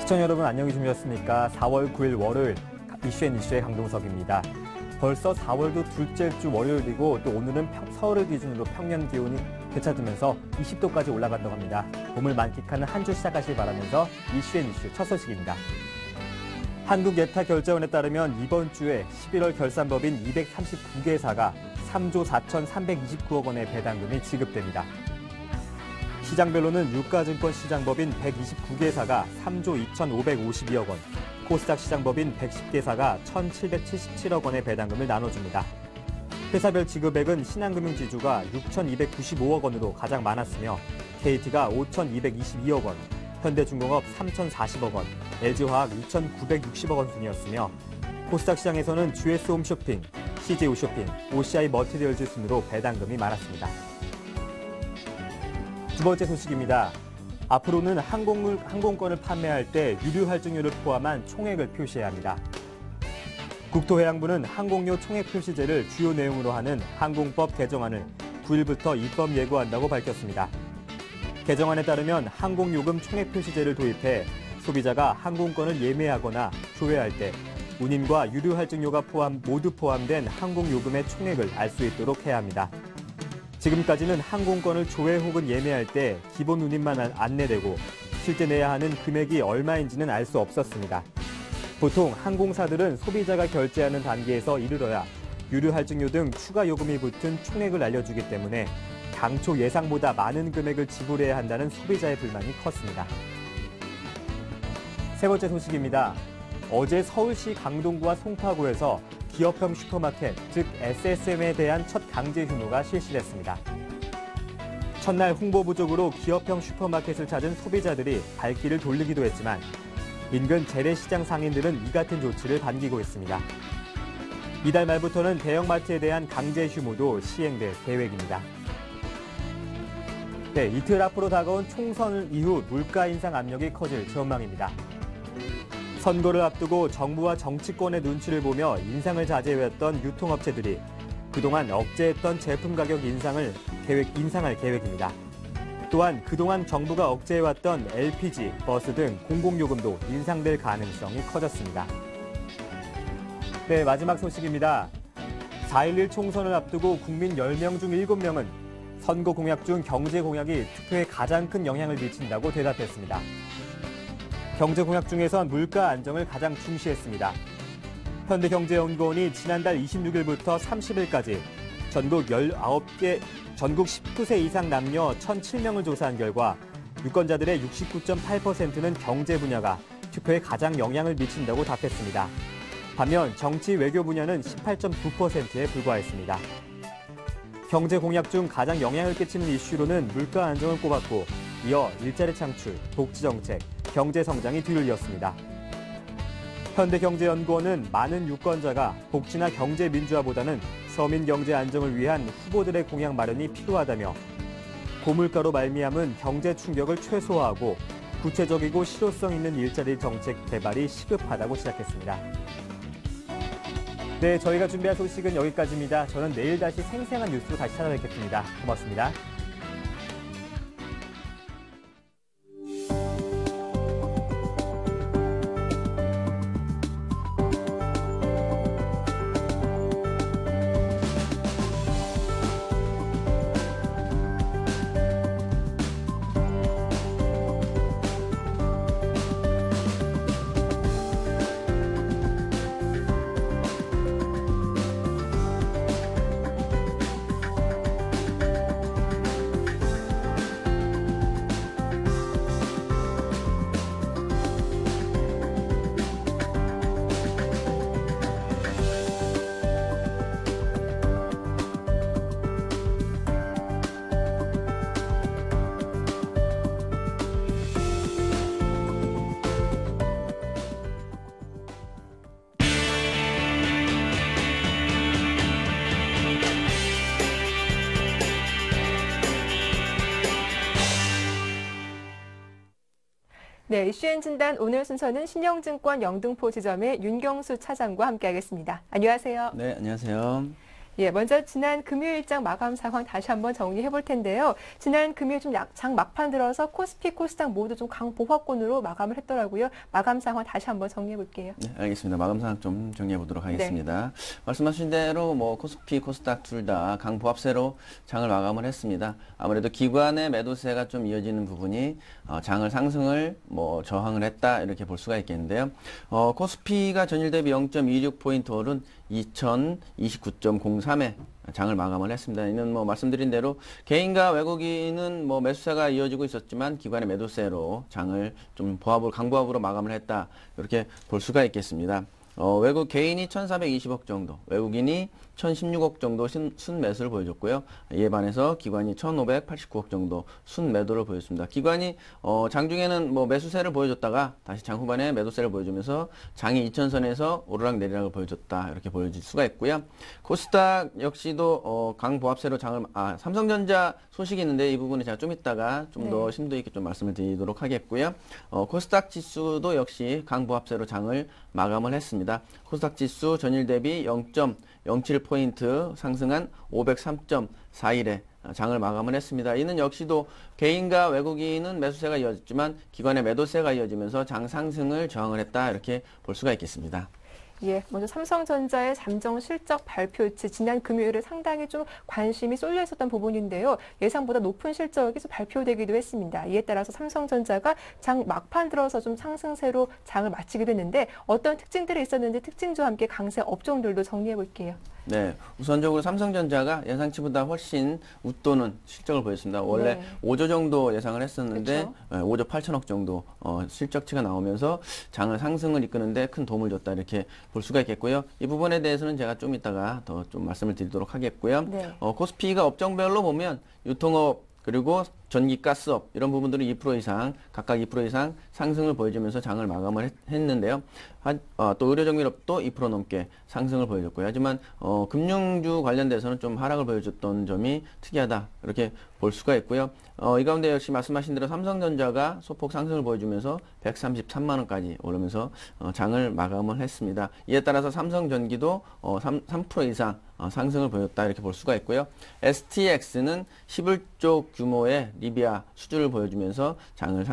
시청자 여러분 안녕히 주무셨습니까? 4월 9일 월요일 이슈앤이슈의 강동석입니다. 벌써 4월도 둘째 주 월요일이고 또 오늘은 서울을 기준으로 평년 기온이 되찾으면서 20도까지 올라간다고 합니다. 봄을 만끽하는 한 주 시작하시길 바라면서 이슈앤이슈 첫 소식입니다. 한국예타결제원에 따르면 이번 주에 11월 결산법인 239개사가 3조 4,329억 원의 배당금이 지급됩니다. 시장별로는 유가증권 시장법인 129개사가 3조 2,552억 원, 코스닥 시장법인 110개사가 1,777억 원의 배당금을 나눠줍니다. 회사별 지급액은 신한금융지주가 6,295억 원으로 가장 많았으며 KT가 5,222억 원, 현대중공업 3,040억 원, LG화학 2,960억 원 순이었으며 코스닥 시장에서는 GS홈쇼핑, CJ홈쇼핑, OCI 머티리얼즈 순으로 배당금이 많았습니다. 두 번째 소식입니다. 앞으로는 항공권을 판매할 때 유류 할증료를 포함한 총액을 표시해야 합니다. 국토해양부는 항공료 총액 표시제를 주요 내용으로 하는 항공법 개정안을 9일부터 입법 예고한다고 밝혔습니다. 개정안에 따르면 항공요금 총액 표시제를 도입해 소비자가 항공권을 예매하거나 조회할 때 운임과 유류 할증료가 모두 포함된 항공요금의 총액을 알 수 있도록 해야 합니다. 지금까지는 항공권을 조회 혹은 예매할 때 기본 운임만 안내되고 실제 내야 하는 금액이 얼마인지는 알 수 없었습니다. 보통 항공사들은 소비자가 결제하는 단계에서 이르러야 유류 할증료 등 추가 요금이 붙은 총액을 알려주기 때문에 당초 예상보다 많은 금액을 지불해야 한다는 소비자의 불만이 컸습니다. 세 번째 소식입니다. 어제 서울시 강동구와 송파구에서 기업형 슈퍼마켓, 즉 SSM에 대한 첫 강제 휴무가 실시됐습니다. 첫날 홍보 부족으로 기업형 슈퍼마켓을 찾은 소비자들이 발길을 돌리기도 했지만 인근 재래시장 상인들은 이 같은 조치를 반기고 있습니다. 이달 말부터는 대형마트에 대한 강제 휴무도 시행될 계획입니다. 네, 이틀 앞으로 다가온 총선 이후 물가 인상 압력이 커질 전망입니다. 선거를 앞두고 정부와 정치권의 눈치를 보며 인상을 자제해왔던 유통업체들이 그동안 억제했던 제품 가격 인상할 계획입니다. 또한 그동안 정부가 억제해왔던 LPG, 버스 등 공공요금도 인상될 가능성이 커졌습니다. 네, 마지막 소식입니다. 4.11 총선을 앞두고 국민 10명 중 7명은 선거 공약 중 경제 공약이 투표에 가장 큰 영향을 미친다고 대답했습니다. 경제 공약 중에선 물가 안정을 가장 중시했습니다. 현대경제연구원이 지난달 26일부터 30일까지 전국 19개, 전국 19세 이상 남녀 1,007명을 조사한 결과 유권자들의 69.8%는 경제 분야가 투표에 가장 영향을 미친다고 답했습니다. 반면 정치 외교 분야는 18.9%에 불과했습니다. 경제 공약 중 가장 영향을 끼치는 이슈로는 물가 안정을 꼽았고 이어 일자리 창출, 복지 정책, 경제 성장이 뒤를 이었습니다. 현대경제연구원은 많은 유권자가 복지나 경제 민주화보다는 서민 경제 안정을 위한 후보들의 공약 마련이 필요하다며 고물가로 말미암은 경제 충격을 최소화하고 구체적이고 실효성 있는 일자리 정책 개발이 시급하다고 시작했습니다. 네, 저희가 준비한 소식은 여기까지입니다. 저는 내일 다시 생생한 뉴스로 다시 찾아뵙겠습니다. 고맙습니다. 네, 이슈엔 진단 오늘 순서는 신영증권 영등포 지점의 윤경수 차장과 함께하겠습니다. 안녕하세요. 네, 안녕하세요. 예, 먼저 지난 금요일장 마감 상황 다시 한번 정리해 볼 텐데요. 지난 금요일 좀 장 막판 들어서 코스피, 코스닥 모두 좀 강보합권으로 마감을 했더라고요. 마감 상황 다시 한번 정리해 볼게요. 네, 알겠습니다. 마감 상황 좀 정리해 보도록 하겠습니다. 네. 말씀하신 대로 뭐 코스피, 코스닥 둘 다 강보합세로 장을 마감을 했습니다. 아무래도 기관의 매도세가 좀 이어지는 부분이 장을 상승을 뭐 저항을 했다 이렇게 볼 수가 있겠는데요. 코스피가 전일 대비 0.26포인트 오른 2029.03에 장을 마감을 했습니다. 이는 뭐 말씀드린 대로 개인과 외국인은 뭐 매수세가 이어지고 있었지만 기관의 매도세로 장을 좀 강보합으로 마감을 했다 이렇게 볼 수가 있겠습니다. 외국 개인이 1,420억 정도, 외국인이 1,016억 정도 순매수를 보여줬고요. 이에 반해서 기관이 1,589억 정도 순매도를 보였습니다. 기관이 장중에는 뭐 매수세를 보여줬다가 다시 장 후반에 매도세를 보여주면서 장이 2,000선에서 오르락내리락을 보여줬다 이렇게 보여질 수가 있고요. 코스닥 역시도 강보합세로 삼성전자 소식이 있는데 이 부분은 제가 좀 이따가 좀 더 심도 있게 좀 말씀을 드리도록 하겠고요. 코스닥 지수도 역시 강보합세로 장을 마감을 했습니다. 코스닥 지수 전일 대비 0.07포인트 상승한 503.41에 장을 마감을 했습니다. 이는 역시도 개인과 외국인은 매수세가 이어졌지만 기관의 매도세가 이어지면서 장 상승을 저항을 했다 이렇게 볼 수가 있겠습니다. 예, 먼저 삼성전자의 잠정 실적 발표치 지난 금요일에 상당히 좀 관심이 쏠려 있었던 부분인데요. 예상보다 높은 실적이 발표되기도 했습니다. 이에 따라서 삼성전자가 장 막판 들어서 좀 상승세로 장을 마치게 됐는데 어떤 특징들이 있었는지 특징주와 함께 강세 업종들도 정리해 볼게요. 네, 우선적으로 삼성전자가 예상치보다 훨씬 웃도는 실적을 보였습니다. 원래 5조 정도 예상을 했었는데 그쵸? 5조 8천억 정도 실적치가 나오면서 장을 상승을 이끄는데 큰 도움을 줬다 이렇게 볼 수가 있겠고요. 이 부분에 대해서는 제가 좀 이따가 더 좀 말씀을 드리도록 하겠고요. 네. 코스피가 업종별로 보면 유통업 그리고 전기, 가스업 이런 부분들은 2% 이상 각각 2% 이상 상승을 보여주면서 장을 마감을 했는데요. 또 의료정밀업도 2% 넘게 상승을 보여줬고요. 하지만 금융주 관련돼서는 좀 하락을 보여줬던 점이 특이하다 이렇게 볼 수가 있고요. 이 가운데 역시 말씀하신 대로 삼성전자가 소폭 상승을 보여주면서 133만 원까지 오르면서 장을 마감을 했습니다. 이에 따라서 삼성전기도 3% 이상 상승을 보였다 이렇게 볼 수가 있고요. STX는 11조 규모의 리비아 수주를 보여주면서 장을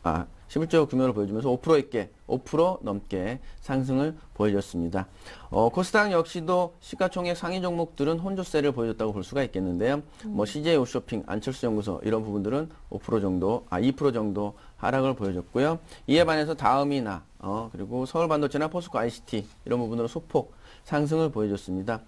11조 규모를 보여주면서 5% 넘게 상승을 보여줬습니다. 코스닥 역시도 시가총액 상위 종목들은 혼조세를 보여줬다고 볼 수가 있겠는데요. 뭐 CJ 홈쇼핑, 안철수 연구소 이런 부분들은 2% 정도 하락을 보여줬고요. 이에 반해서 다음이나 그리고 서울반도체나 포스코 ICT 이런 부분으로 소폭 상승을 보여줬습니다.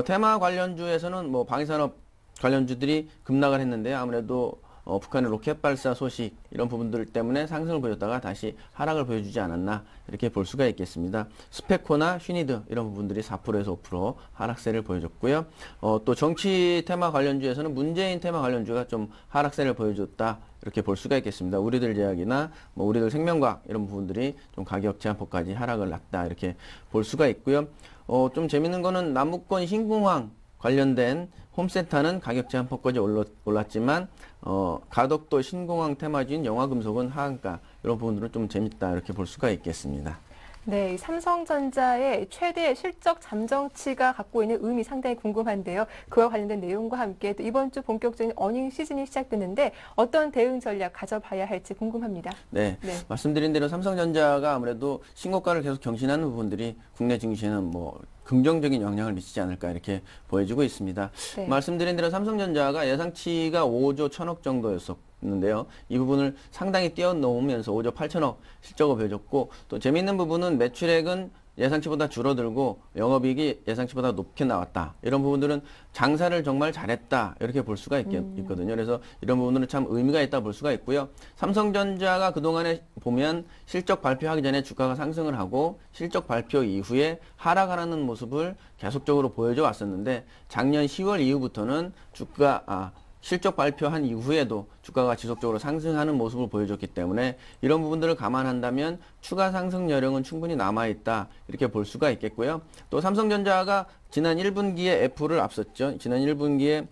테마 관련주에서는 뭐 방위산업 관련주들이 급락을 했는데요. 아무래도 북한의 로켓 발사 소식 이런 부분들 때문에 상승을 보였다가 다시 하락을 보여주지 않았나 이렇게 볼 수가 있겠습니다. 스페코나 슈니드 이런 부분들이 4%에서 5% 하락세를 보여줬고요. 또 정치 테마 관련주에서는 문재인 테마 관련주가 좀 하락세를 보여줬다 이렇게 볼 수가 있겠습니다. 우리들 제약이나 뭐 우리들 생명과학 이런 부분들이 좀 가격 제한폭까지 하락을 났다 이렇게 볼 수가 있고요. 좀 재밌는 거는 남북권 신공항 관련된 홈센터는 가격 제한폭까지 올랐지만 가덕도 신공항 테마주인 영화금속은 하한가 이런 부분들은 좀 재밌다 이렇게 볼 수가 있겠습니다. 네, 이 삼성전자의 최대 실적 잠정치가 갖고 있는 의미 상당히 궁금한데요. 그와 관련된 내용과 함께 또 이번 주 본격적인 어닝 시즌이 시작되는데 어떤 대응 전략 가져봐야 할지 궁금합니다. 네, 말씀드린 대로 삼성전자가 아무래도 신고가를 계속 경신하는 부분들이 국내 증시에는 뭐 긍정적인 영향을 미치지 않을까 이렇게 보여지고 있습니다. 네. 말씀드린 대로 삼성전자가 예상치가 5조 1천억 정도였었는데요. 이 부분을 상당히 뛰어넘으면서 5조 8천억 실적을 보여줬고 또 재미있는 부분은 매출액은 예상치보다 줄어들고 영업이익이 예상치보다 높게 나왔다. 이런 부분들은 장사를 정말 잘했다. 이렇게 볼 수가 있거든요. 그래서 이런 부분들은 참 의미가 있다 볼 수가 있고요. 삼성전자가 그동안에 보면 실적 발표하기 전에 주가가 상승을 하고 실적 발표 이후에 하락하는 모습을 계속적으로 보여줘 왔었는데 작년 10월 이후부터는 실적 발표한 이후에도 주가가 지속적으로 상승하는 모습을 보여줬기 때문에 이런 부분들을 감안한다면 추가 상승 여력은 충분히 남아있다 이렇게 볼 수가 있겠고요. 또 삼성전자가 지난 1분기에 애플을 앞섰죠. 지난 1분기에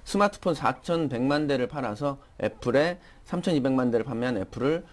스마트폰 4,100만 대를 팔아서 애플에 3,200만 대를 판매한 애플을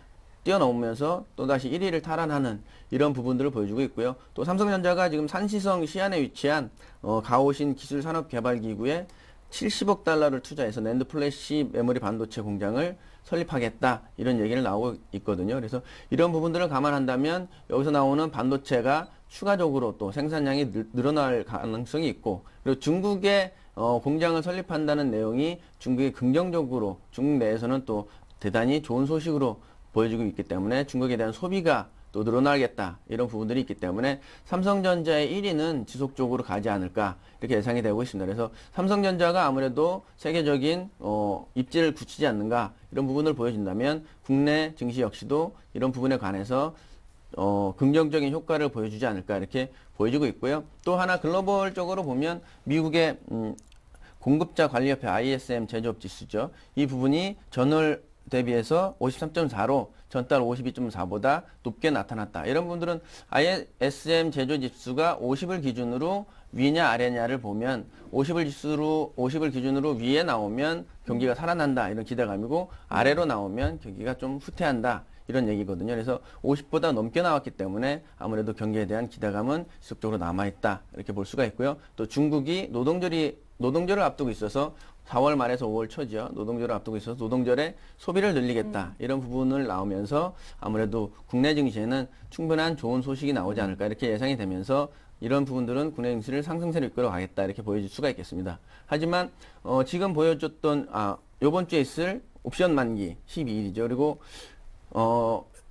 뛰어넘으면서 또다시 1위를 탈환하는 이런 부분들을 보여주고 있고요. 또 삼성전자가 지금 산시성 시안에 위치한 가오신 기술산업개발기구에 70억 달러를 투자해서 낸드 플래시 메모리 반도체 공장을 설립하겠다 이런 얘기를 나오고 있거든요. 그래서 이런 부분들을 감안한다면 여기서 나오는 반도체가 추가적으로 또 생산량이 늘어날 가능성이 있고 그리고 중국에 공장을 설립한다는 내용이 중국이 긍정적으로 중국 내에서는 또 대단히 좋은 소식으로 보여지고 있기 때문에 중국에 대한 소비가 또 늘어나겠다 이런 부분들이 있기 때문에 삼성전자의 1위는 지속적으로 가지 않을까 이렇게 예상이 되고 있습니다. 그래서 삼성전자가 아무래도 세계적인 입지를 굳히지 않는가 이런 부분을 보여준다면 국내 증시 역시도 이런 부분에 관해서 긍정적인 효과를 보여주지 않을까 이렇게 보여지고 있고요. 또 하나 글로벌적으로 보면 미국의 공급자 관리협회 ISM 제조업 지수죠. 이 부분이 전월 대비해서 53.4로 전달 52.4보다 높게 나타났다. 이런 분들은 ISM 제조 지수가 50을 기준으로 위냐 아래냐를 보면 50을 기준으로 위에 나오면 경기가 살아난다. 이런 기대감이고 아래로 나오면 경기가 좀 후퇴한다. 이런 얘기거든요. 그래서 50보다 넘게 나왔기 때문에 아무래도 경기에 대한 기대감은 지속적으로 남아있다. 이렇게 볼 수가 있고요. 또 중국이 노동절을 앞두고 있어서 4월 말에서 5월 초죠. 노동절을 앞두고 있어서 노동절에 소비를 늘리겠다. 이런 부분을 나오면서 아무래도 국내 증시에는 충분한 좋은 소식이 나오지 않을까 이렇게 예상이 되면서 이런 부분들은 국내 증시를 상승세로 이끌어 가겠다 이렇게 보여줄 수가 있겠습니다. 하지만 지금 보여줬던 이번 주에 있을 옵션 만기 12일이죠. 그리고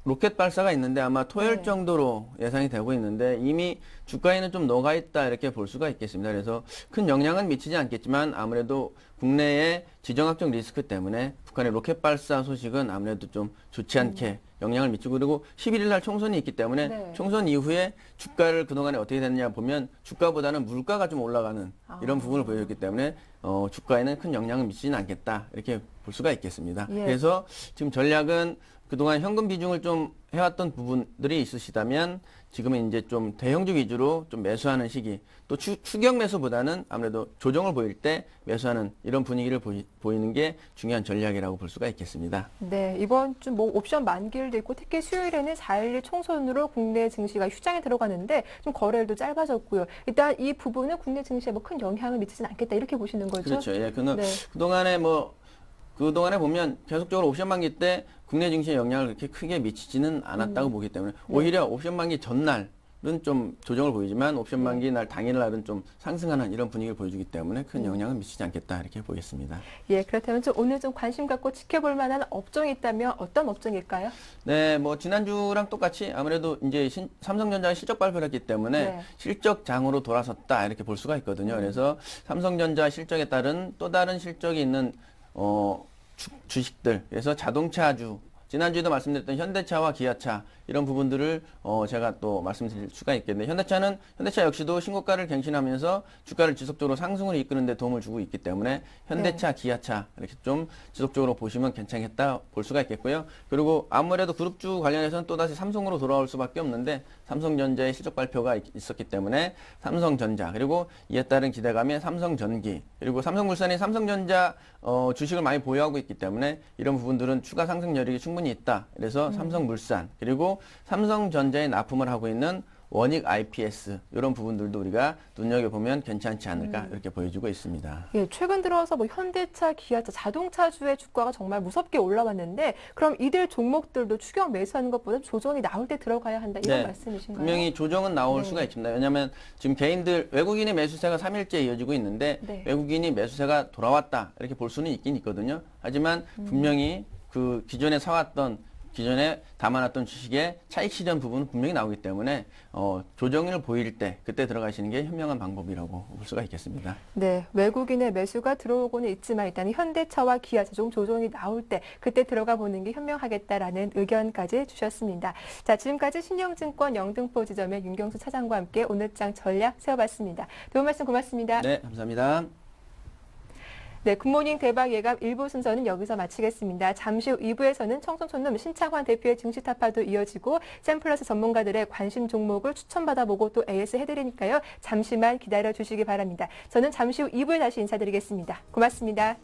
로켓 발사가 있는데 아마 토요일 정도로 예상이 되고 있는데 이미 주가에는 좀 녹아있다 이렇게 볼 수가 있겠습니다. 그래서 큰 영향은 미치지 않겠지만 아무래도 국내의 지정학적 리스크 때문에 북한의 로켓 발사 소식은 아무래도 좀 좋지 않게 영향을 미치고 그리고 11일 날 총선이 있기 때문에 총선 이후에 주가를 그동안에 어떻게 됐느냐 보면 주가보다는 물가가 좀 올라가는 이런 부분을 보여줬기 때문에 주가에는 큰 영향을 미치지는 않겠다 이렇게 볼 수가 있겠습니다. 그래서 지금 전략은 그동안 현금 비중을 좀 해왔던 부분들이 있으시다면 지금은 이제 좀 대형주 위주로 좀 매수하는 시기 또 추격 매수보다는 아무래도 조정을 보일 때 매수하는 이런 분위기를 보이는 게 중요한 전략이라고 볼 수가 있겠습니다. 네, 이번 주 뭐 옵션 만기일도 있고 특히 수요일에는 4.11 총선으로 국내 증시가 휴장에 들어가는데 좀 거래일도 짧아졌고요. 일단 이 부분은 국내 증시에 뭐 큰 영향을 미치지는 않겠다 이렇게 보시는 거죠? 그렇죠. 예, 그동안에 보면 계속적으로 옵션 만기 때 국내 증시에 영향을 그렇게 크게 미치지는 않았다고 보기 때문에 오히려 옵션 만기 전날은 좀 조정을 보이지만 옵션 만기 날 당일날은 좀 상승하는 이런 분위기를 보여주기 때문에 큰 영향은 미치지 않겠다 이렇게 보겠습니다. 예, 그렇다면 좀 오늘 좀 관심 갖고 지켜볼 만한 업종이 있다면 어떤 업종일까요? 네, 뭐 지난주랑 똑같이 아무래도 이제 삼성전자의 실적 발표를 했기 때문에 네. 실적장으로 돌아섰다 이렇게 볼 수가 있거든요. 그래서 삼성전자 실적에 따른 또 다른 실적이 있는 주식들, 그래서 자동차주, 지난주에도 말씀드렸던 현대차와 기아차 이런 부분들을 제가 또 말씀드릴 수가 있겠는데 현대차 역시도 신고가를 갱신하면서 주가를 지속적으로 상승으로 이끄는 데 도움을 주고 있기 때문에 현대차, 기아차 이렇게 좀 지속적으로 보시면 괜찮겠다 볼 수가 있겠고요. 그리고 아무래도 그룹주 관련해서는 또다시 삼성으로 돌아올 수밖에 없는데 삼성전자의 실적 발표가 있었기 때문에 삼성전자 그리고 이에 따른 기대감에 삼성전기 그리고 삼성물산이 삼성전자 주식을 많이 보유하고 있기 때문에 이런 부분들은 추가 상승 여력이 충분히 있다. 그래서 삼성물산 그리고 삼성전자에 납품을 하고 있는 원익 IPS 이런 부분들도 우리가 눈여겨보면 괜찮지 않을까 이렇게 보여주고 있습니다. 예, 최근 들어서 뭐 현대차, 기아차, 자동차주의 주가가 정말 무섭게 올라왔는데 그럼 이들 종목들도 추격 매수하는 것보다 조정이 나올 때 들어가야 한다 이런 말씀이신가요? 분명히 조정은 나올 수가 있습니다. 왜냐하면 지금 외국인의 매수세가 3일째 이어지고 있는데 외국인이 매수세가 돌아왔다 이렇게 볼 수는 있긴 있거든요. 하지만 분명히 그 기존에 담아놨던 주식의 차익 실현 부분은 분명히 나오기 때문에 조정을 보일 때 그때 들어가시는 게 현명한 방법이라고 볼 수가 있겠습니다. 네, 외국인의 매수가 들어오고는 있지만 일단 현대차와 기아차 좀 조정이 나올 때 그때 들어가 보는 게 현명하겠다라는 의견까지 주셨습니다. 자, 지금까지 신영증권 영등포 지점의 윤경수 차장과 함께 오늘장 전략 세워봤습니다. 도움 말씀 고맙습니다. 네, 감사합니다. 네, 굿모닝 대박 예감 1부 순서는 여기서 마치겠습니다. 잠시 후 2부에서는 청송촌놈 신창환 대표의 증시 타파도 이어지고 샘플러스 전문가들의 관심 종목을 추천받아보고 또 AS 해드리니까요. 잠시만 기다려주시기 바랍니다. 저는 잠시 후 2부에 다시 인사드리겠습니다. 고맙습니다.